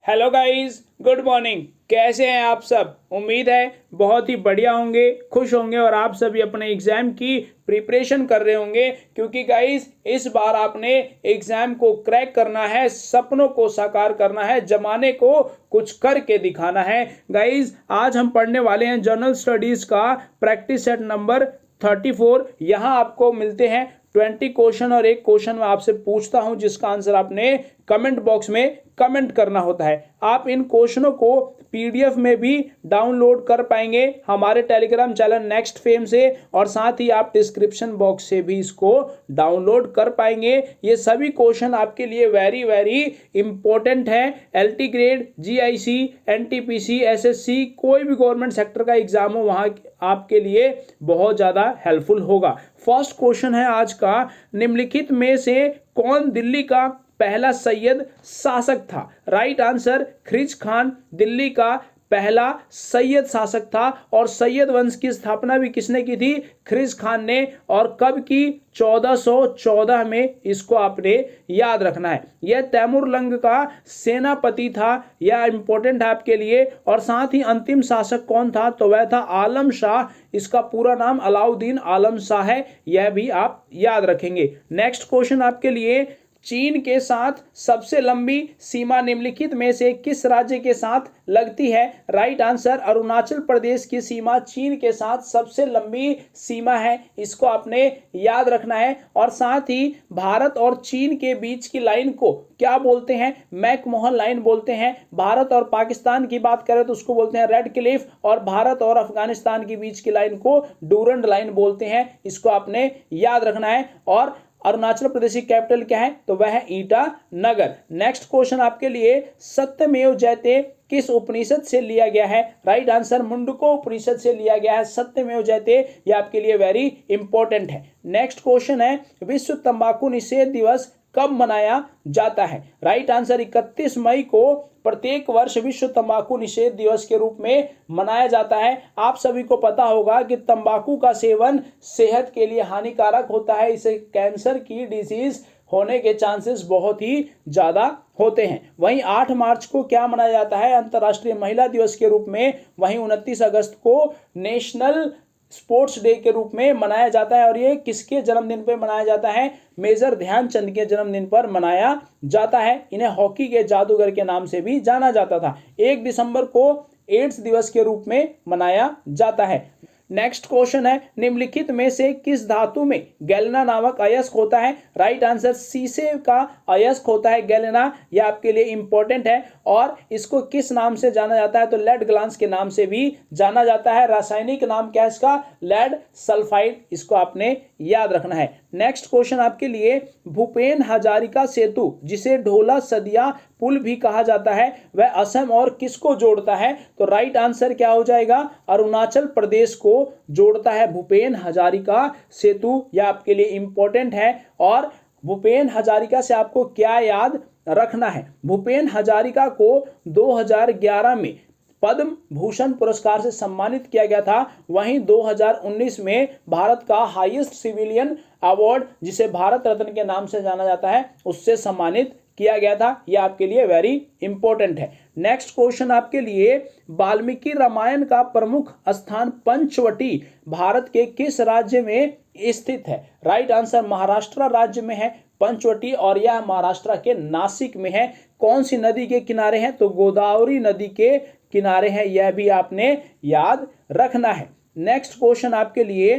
Hello guys, good morning. कैसे हैं आप सब? उम्मीद है बहुत ही बढ़िया होंगे, खुश होंगे और आप सभी अपने एग्जाम की प्रिपरेशन कर रहे होंगे, क्योंकि गाइस इस बार आपने एग्जाम को क्रैक करना है, सपनों को साकार करना है, जमाने को कुछ करके दिखाना है। गाइस आज हम पढ़ने वाले हैं जनरल स्टडीज का प्रैक्टिस सेट नंबर 34। यहाँ आपको मिलते हैं 20 क्वेश्चन और एक क्वेश्चन मैं आपसे पूछता हूं जिसका आंसर आपने कमेंट बॉक्स में कमेंट करना होता है। आप इन क्वेश्चनों को पीडीएफ में भी डाउनलोड कर पाएंगे हमारे टेलीग्राम चैनल नेक्स्ट फेम से, और साथ ही आप डिस्क्रिप्शन बॉक्स से भी इसको डाउनलोड कर पाएंगे। ये सभी क्वेश्चन आपके लिए वेरी वेरी इंपॉर्टेंट है। LT grade, GIC, NTPC, SSC, कोई भी गवर्नमेंट सेक्टर का एग्जाम हो वहां आपके लिए बहुत ज्यादा हेल्पफुल होगा। फर्स्ट क्वेश्चन है आज का, निम्नलिखित में से कौन दिल्ली का पहला सैयद शासक था? राइट आंसर, खिज खान दिल्ली का पहला सैयद शासक था। और सैयद वंश की स्थापना भी किसने की थी? खिज खान ने। और कब की? 1414 में। इसको आपने याद रखना है। यह तैमूरलंग का सेनापति था, यह इंपॉर्टेंट है आपके लिए। और साथ ही अंतिम शासक कौन था? तो वह था आलम शाह। इसका पूरा नाम अलाउद्दीन आलम शाह है, यह भी आप याद रखेंगे। नेक्स्ट क्वेश्चन आपके लिए, चीन के साथ सबसे लंबी सीमा निम्नलिखित में से किस राज्य के साथ लगती है? राइट आंसर, अरुणाचल प्रदेश की सीमा चीन के साथ सबसे लंबी सीमा है, इसको आपने याद रखना है। और साथ ही भारत और चीन के बीच की लाइन को क्या बोलते हैं? मैकमोहन लाइन बोलते हैं। भारत और पाकिस्तान की बात करें तो उसको बोलते हैं रेड क्लिफ, और भारत और अफगानिस्तान के बीच की लाइन को डूरंड लाइन बोलते हैं, इसको आपने याद रखना है। और अरुणाचल प्रदेश की कैपिटल क्या है? तो वह है ईटानगर। नेक्स्ट क्वेश्चन आपके लिए, सत्यमेव जयते किस उपनिषद से लिया गया है? राइट आंसर, मुंडको उपनिषद से लिया गया है सत्यमेव जयते। यह आपके लिए वेरी इंपॉर्टेंट है। नेक्स्ट क्वेश्चन है, विश्व तंबाकू निषेध दिवस कब मनाया जाता है? राइट आंसर, 31 मई को प्रत्येक वर्ष विश्व तंबाकू निषेध दिवस के रूप में मनाया जाता है। आप सभी को पता होगा कि तंबाकू का सेवन सेहत के लिए हानिकारक होता है, इसे कैंसर की डिजीज होने के चांसेस बहुत ही ज्यादा होते हैं। वहीं 8 मार्च को क्या मनाया जाता है? अंतर्राष्ट्रीय महिला दिवस के रूप में। वहीं 29 अगस्त को नेशनल स्पोर्ट्स डे के रूप में मनाया जाता है। और ये किसके जन्मदिन पर मनाया जाता है? मेजर ध्यानचंद के जन्मदिन पर मनाया जाता है। इन्हें हॉकी के जादूगर के नाम से भी जाना जाता था। 1 दिसंबर को एड्स दिवस के रूप में मनाया जाता है। नेक्स्ट क्वेश्चन है, निम्नलिखित में से किस धातु में गैलेना नामक अयस्क होता है? राइट आंसर, शीशे का अयस्क होता है गैलेना। यह आपके लिए इंपॉर्टेंट है। और इसको किस नाम से जाना जाता है? तो लेड ग्लांस के नाम से भी जाना जाता है। रासायनिक नाम क्या है इसका? Lead sulphide. इसको आपने याद रखना है। नेक्स्ट क्वेश्चन आपके लिए, भूपेन हजारिका सेतु जिसे ढोला सदिया पुल भी कहा जाता है, वह असम और किसको जोड़ता है? तो राइट आंसर क्या हो जाएगा? अरुणाचल प्रदेश को जोड़ता है भूपेन हजारिका सेतु। यह आपके लिए इंपॉर्टेंट है। और भूपेन हजारिका से आपको क्या याद रखना है? भूपेन हजारिका को 2011 में पद्म भूषण पुरस्कार से सम्मानित किया गया था। वहीं 2019 में भारत का हाईएस्ट सिविलियन अवार्ड, जिसे भारत रत्न के नाम से जाना जाता है, उससे सम्मानित किया गया था। यह आपके लिए वेरी इंपॉर्टेंट है। नेक्स्ट क्वेश्चन आपके लिए, वाल्मीकि रामायण का प्रमुख स्थान पंचवटी भारत के किस राज्य में स्थित है? राइट आंसर, महाराष्ट्र राज्य में है पंचवटी, और यह महाराष्ट्र के नासिक में है। कौन सी नदी के किनारे है? तो गोदावरी नदी के किनारे है। यह भी आपने याद रखना है। नेक्स्ट क्वेश्चन आपके लिए,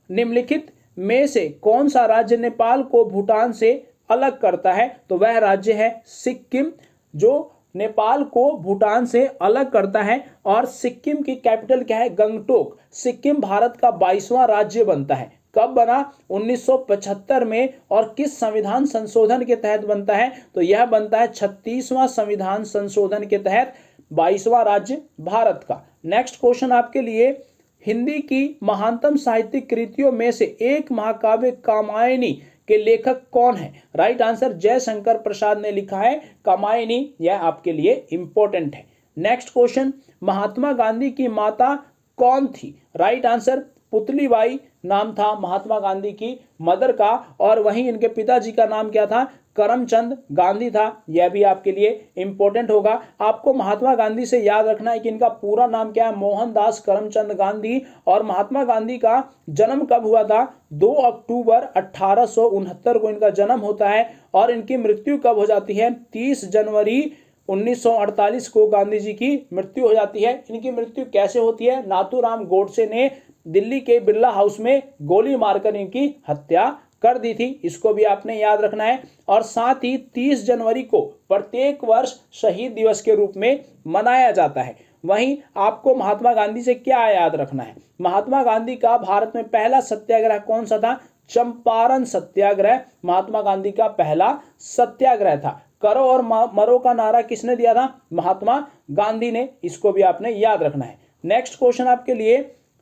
निम्नलिखित में से कौन सा राज्य नेपाल को भूटान से अलग करता है? तो वह राज्य है सिक्किम, जो नेपाल को भूटान से अलग करता है। और सिक्किम की कैपिटल क्या है? गंगटोक। सिक्किम भारत का 22वां राज्य बनता है। कब बना? 1975 में। और किस संविधान संशोधन के तहत बनता है? तो यह बनता है 36वां संविधान संशोधन के तहत 22वां राज्य भारत का। नेक्स्ट क्वेश्चन आपके लिए, हिंदी की महानतम साहित्यिक कृतियों में से एक महाकाव्य कामायनी के लेखक कौन है? राइट आंसर, जयशंकर प्रसाद ने लिखा है कामायनी। यह आपके लिए इंपॉर्टेंट है। नेक्स्ट क्वेश्चन, महात्मा गांधी की माता कौन थी? राइट आंसर, पुतलीबाई नाम था महात्मा गांधी की मदर का, और वहीं इनके पिताजी का नाम क्या था, करमचंद गांधी था। यह भी आपके लिए इंपॉर्टेंट होगा। आपको महात्मा गांधी से याद रखना है कि इनका पूरा नाम क्या है, मोहनदास करमचंद गांधी। और महात्मा गांधी का जन्म कब हुआ था, 2 अक्टूबर 1869 को इनका जन्म होता है। और इनकी मृत्यु कब हो जाती है, 30 जनवरी 1948 को गांधी जी की मृत्यु हो जाती है। इनकी मृत्यु कैसे होती है, नाथूराम गोडसे ने दिल्ली के बिरला हाउस में गोली मारकर इनकी हत्या कर दी थी। इसको भी आपने याद रखना है। और साथ ही 30 जनवरी को प्रत्येक वर्ष शहीद दिवस के रूप में मनाया जाता है। वहीं आपको महात्मा गांधी से क्या याद रखना है, महात्मा गांधी का भारत में पहला सत्याग्रह कौन सा था, चंपारण सत्याग्रह महात्मा गांधी का पहला सत्याग्रह था। करो और मरो का नारा किसने दिया था, महात्मा गांधी ने। इसको भी आपने याद रखना है। नेक्स्ट क्वेश्चन आपके लिए,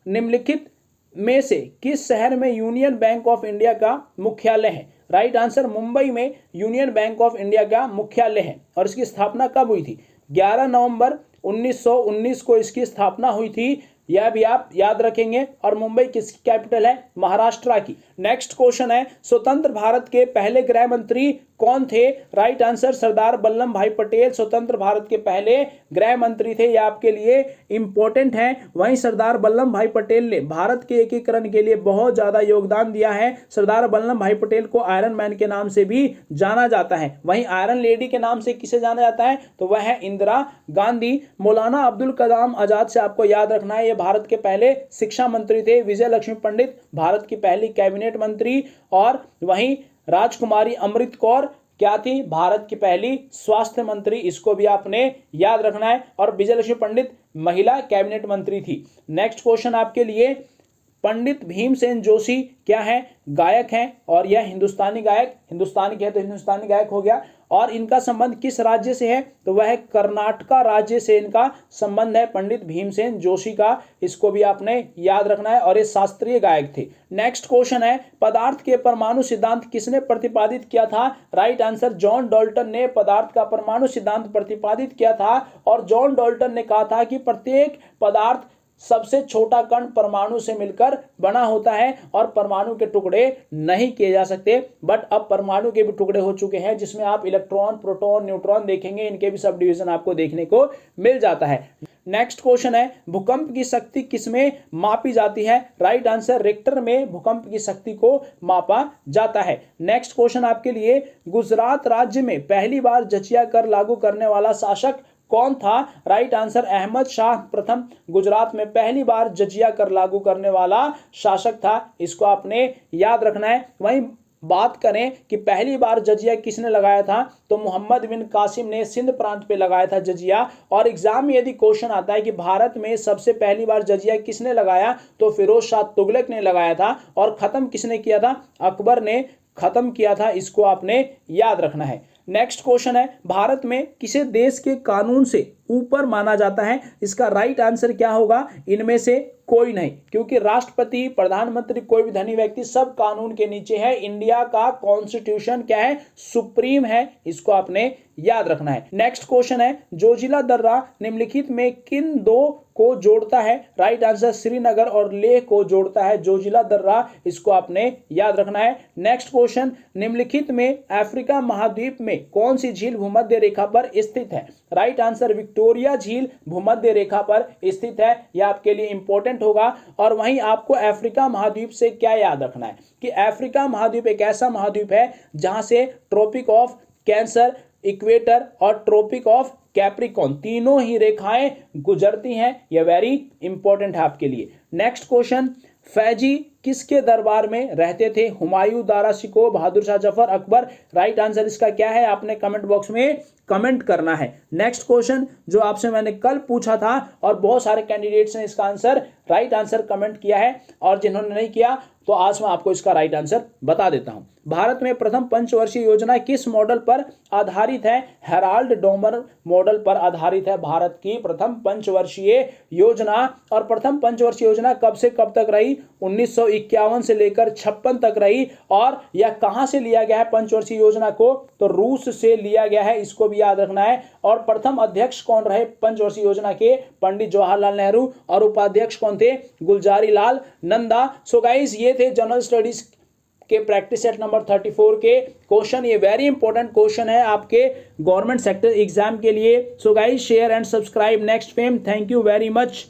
निम्नलिखित में से किस शहर में यूनियन बैंक ऑफ इंडिया का मुख्यालय है। राइट आंसर, मुंबई में यूनियन बैंक ऑफ इंडिया का मुख्यालय है। और इसकी स्थापना कब हुई थी, 11 नवंबर 1919 को इसकी स्थापना हुई थी। यह भी आप याद रखेंगे। और मुंबई किसकी कैपिटल है, महाराष्ट्र की। नेक्स्ट क्वेश्चन है, स्वतंत्र भारत के पहले गृह मंत्री कौन थे। राइट आंसर, सरदार वल्लभ भाई पटेल स्वतंत्र भारत के पहले गृह मंत्री थे। यह आपके लिए इंपॉर्टेंट है। वहीं सरदार वल्लभ भाई पटेल ने भारत के एकीकरण के लिए बहुत ज्यादा योगदान दिया है। सरदार वल्लभ भाई पटेल को आयरन मैन के नाम से भी जाना जाता है। वहीं आयरन लेडी के नाम से किसे जाना जाता है, तो वह है इंदिरा गांधी। मौलाना अब्दुल कलाम आजाद से आपको याद रखना है, ये भारत के पहले शिक्षा मंत्री थे। विजय लक्ष्मी पंडित भारत की पहली कैबिनेट मंत्री। और वहीं राजकुमारी अमृत कौर क्या थी, भारत की पहली स्वास्थ्य मंत्री। इसको भी आपने याद रखना है। और विजय लक्ष्मी पंडित महिला कैबिनेट मंत्री थी। नेक्स्ट क्वेश्चन आपके लिए, पंडित भीमसेन जोशी क्या है, गायक हैं। और यह हिंदुस्तानी गायक, हिंदुस्तानी के है तो हिंदुस्तानी गायक हो गया। और इनका संबंध किस राज्य से है, तो वह कर्नाटका राज्य से इनका संबंध है, पंडित भीमसेन जोशी का। इसको भी आपने याद रखना है। और ये शास्त्रीय गायक थे। नेक्स्ट क्वेश्चन है, पदार्थ के परमाणु सिद्धांत किसने प्रतिपादित किया था। राइट आंसर, जॉन डाल्टन ने पदार्थ का परमाणु सिद्धांत प्रतिपादित किया था। और जॉन डाल्टन ने कहा था कि प्रत्येक पदार्थ सबसे छोटा कण परमाणु से मिलकर बना होता है और परमाणु के टुकड़े नहीं किए जा सकते। बट अब परमाणु के भी टुकड़े हो चुके हैं, जिसमें आप इलेक्ट्रॉन, प्रोटॉन, न्यूट्रॉन देखेंगे, इनके भी सब डिवीजन आपको देखने को मिल जाता है। नेक्स्ट क्वेश्चन है, भूकंप की शक्ति किसमें मापी जाती है। राइट आंसर, रिक्टर में भूकंप की शक्ति को मापा जाता है। नेक्स्ट क्वेश्चन आपके लिए, गुजरात राज्य में पहली बार जजिया कर लागू करने वाला शासक कौन था। राइट आंसर, अहमद शाह प्रथम गुजरात में पहली बार जजिया कर लागू करने वाला शासक था। इसको आपने याद रखना है। वहीं बात करें कि पहली बार जजिया किसने लगाया था, तो मोहम्मद बिन कासिम ने सिंध प्रांत पे लगाया था जजिया। और एग्जाम में यदि क्वेश्चन आता है कि भारत में सबसे पहली बार जजिया किसने लगाया, तो फिरोज शाह तुगलक ने लगाया था। और खत्म किसने किया था, अकबर ने खत्म किया था। इसको आपने याद रखना है। नेक्स्ट क्वेश्चन है, भारत में किसे देश के कानून से ऊपर माना जाता है। इसका राइट आंसर क्या होगा, इनमें से कोई नहीं, क्योंकि राष्ट्रपति, प्रधानमंत्री, कोई भी धनी व्यक्ति सब कानून के नीचे है। इंडिया का कॉन्स्टिट्यूशन क्या है, सुप्रीम है। इसको आपने याद रखना है। नेक्स्ट क्वेश्चन है, जोजिला दर्रा निम्नलिखित में किन दो को जोड़ता है। राइट आंसर, श्रीनगर और लेह को जोड़ता है जोजिला दर्रा। इसको आपने याद रखना है। नेक्स्ट क्वेश्चन, निम्नलिखित में अफ्रीका महाद्वीप में कौन सी झील भूमध्य रेखा पर स्थित है। राइट आंसर, विक्टोरिया झील भूमध्य रेखा पर स्थित है। यह आपके लिए इंपॉर्टेंट होगा। और वहीं आपको अफ्रीका महाद्वीप से क्या याद रखना है कि अफ्रीका महाद्वीप एक ऐसा महाद्वीप है जहां से ट्रॉपिक ऑफ कैंसर, इक्वेटर और ट्रॉपिक ऑफ कैप्रिकॉन तीनों ही रेखाएं गुजरती हैं। यह वेरी इंपॉर्टेंट है आपके लिए। नेक्स्ट क्वेश्चन, फैजी किसके दरबार में रहते थे। हुमायूं, दारा शिकोह, बहादुर शाह जफर, अकबर। राइट आंसर इसका क्या है, आपने कमेंट बॉक्स में कमेंट करना है। नेक्स्ट क्वेश्चन जो आपसे मैंने कल पूछा था और बहुत सारे कैंडिडेट्स ने इसका आंसर राइट आंसर कमेंट किया है, और जिन्होंने नहीं किया तो आज मैं आपको इसका राइट आंसर बता देता हूं। भारत में प्रथम पंचवर्षीय योजना किस मॉडल पर आधारित है? हेराल्ड डोमर मॉडल पर आधारित है भारत की प्रथम पंचवर्षीय योजना। और प्रथम पंचवर्षीय योजना कब से कब तक रही? 1951 से लेकर 56 तक रही। और यह कहां से लिया गया है पंचवर्षीय योजना को? तो रूस से लिया गया है, इसको भी याद रखना है। और प्रथम अध्यक्ष कौन रहे पंचवर्षीय योजना के? पंडित जवाहरलाल नेहरू। और उपाध्यक्ष कौन थे? गुलजारी लाल नंदा। सो गाइस, ये थे जनरल स्टडीज के प्रैक्टिस सेट नंबर 34 के क्वेश्चन। ये वेरी इंपॉर्टेंट क्वेश्चन है आपके गवर्नमेंट सेक्टर एग्जाम के लिए। So guys, share and subscribe next fame. Thank you very much.